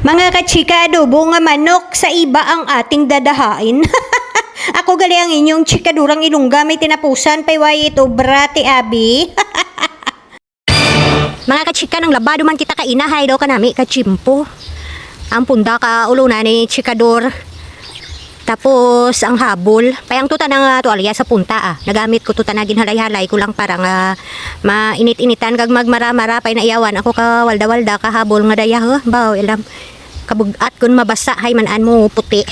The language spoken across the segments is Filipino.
Mga kachika, adobo nga manok sa iba ang ating dadahain. Ako gali ang inyong chikadurang ilungga may tinapusan payway ito brati abi. Mga kachika ng labado man kita kainahay daw kanami kachimpo. Ang punda ka ulo na ni chikador. Tapos ang habol, payang tuta ng tuwalya sa punta Nagamit ko tuta na ginhalay-halay ko lang parang mainit-initan kag magmara-mara pay naiyawan ako ka walda-walda ka habol nga daya baw ilam kabugat kun mabasa hay manan mo puti.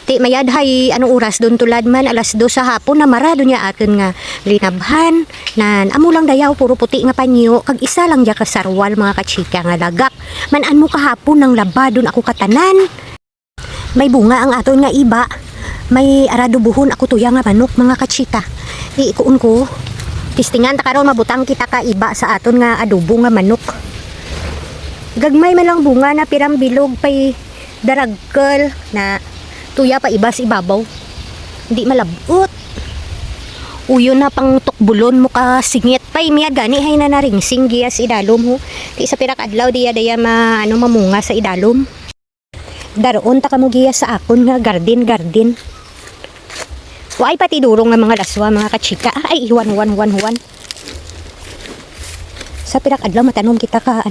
Ti mayad hay anong oras don tulad man alas 2 sa hapon na mara do nya aton nga linabhan nan amo lang dayaw puro puti nga panyo kag isa lang ja ka sarwal mga kachika nga lagak manan mo kahapon ng labadon ako katanan. May bunga ang aton nga iba. May arado buhon ako tuya nga manok mga kachika. Iikuon ko. Tistingan ta karon mabutang kita ka iba sa aton nga adobo nga manok. Gagmay man lang bunga na pirang bilog pay daragkel na tuya pa ibas ibabaw. Hindi malabot. Uyo na pang tukbulon mo ka singit pay miya gani hay na naringsing giya sa idalom ho. Ti sa pirak adlaw diya mamunga sa idalom. Daroon ta kamo giya sa akon nga garden. Way pati durong nga mga laswa mga kachika. Ay huwan. Sa pirak adlaw matanom kita ka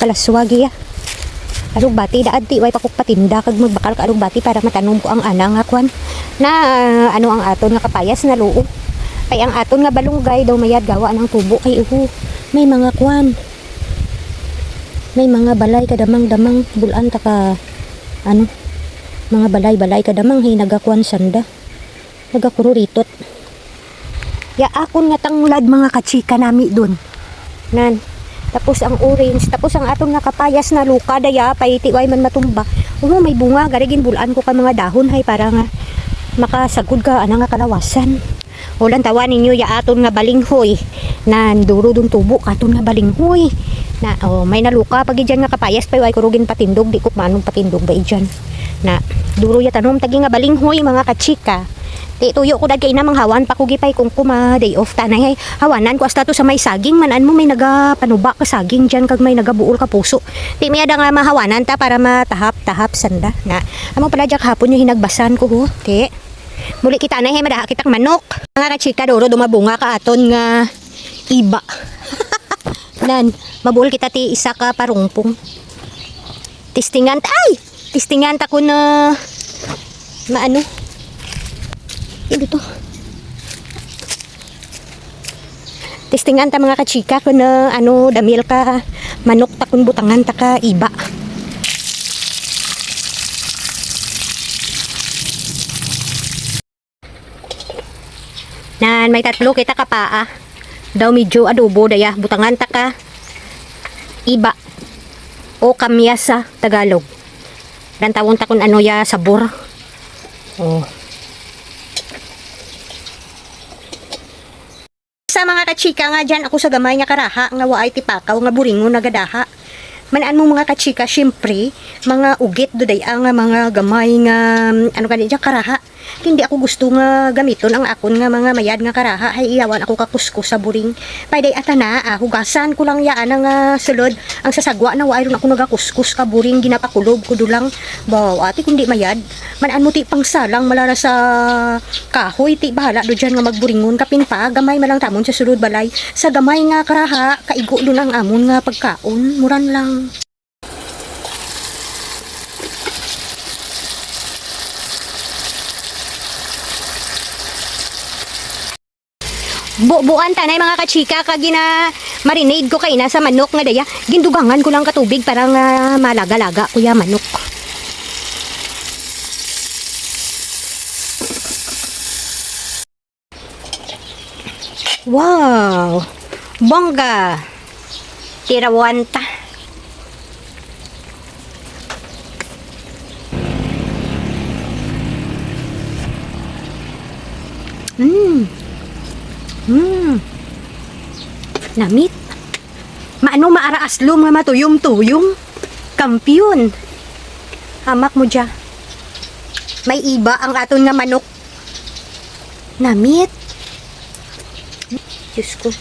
kalaswa giya. Arog bati daad ti way pakuk patinda kag magbakal ka arog bati para matanom ko ang ana nga kwan na ang aton nga kapayas na luo. Pay ang aton nga balunggay daw mayad gawa ng tubo kay may mga kwan. May mga balay kadamang-damang bulan ta ka mga balay kadamang hay nagakwan sanda nagakururitot ya akon nga tanglad mga kachika nami dun nan tapos ang orange tapos ang aton nga kapayas na luka daya pay tiway man matumba may bunga garigin bulan ko ka mga dahon hay para nga makasagod ka nga kalawasan ulan tawan ninyo ya aton nga balinghoy nan duro dun tubo aton nga balinghoy na may naluka pag diyan nga kapayas pay way kurugin patindog di ko manong patindog ba diyan na duro ya tanom tagi nga balinghoy mga kachika ti tuyo ko dagkay na manghawan pa ko gipay kung kuma day off tanay hay hawanan ko hasta to sa may saging manan mo may nagapanuba ka saging diyan kag may nagabuol ka puso ti may ada nga mahawanan ta para matahap sanda na amo pala jak hapon yung hinagbasan ko ho ti muli kita na hay madaha kitang manok mga kachika duro dumabunga ka aton nga iba nan mabuol kita ti isa ka parungpong tistingan ta ko na maano hindi to tistingan ta mga kachika ko na damil ka manok ta kun butangan ta ka iba nan may tatlo kita ka paa daw medyo adobo daya butangan ta ka iba o kamya sa Tagalog dan tawon ta kun ya sabor sa mga kachika nga dyan ako sa gamay nga karaha nga waay tipakaw nga buringon nagadaha manaan mo mga kachika syempre mga ugit doday ang mga gamay nga kanina karaha hindi ako gusto nga gamiton ang akon nga mga mayad nga karaha hay iyawan ako kakuskus sa buring payday atana hugasan ko lang yaan nga sulod ang sasagwa na waay ron ako nagakuskus ka buring ginapakulob ko dulang baw ati kundi mayad manaan mo ti pangsalang malara sa kahoy ti bahala do dyan nga magburingon kapin pa gamay malang tamon sa sulod balay sa gamay nga karaha kaigo dun ang amon nga pagkaon muran lang. Buuan tanay mga kachika kag marinade ko kay na sa manok nga daya gindugangan ko lang katubig para nga malaga-laga kuya manok. Wow! Bongga! Tirawan ta. Namit. Maano maara aslom nga matuyom-tuyom. Kampiyon. Hamak mo dya. May iba ang aton nga manok. Namit. Diyos ko.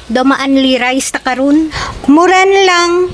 Damaan li rice ta karon. Muran lang.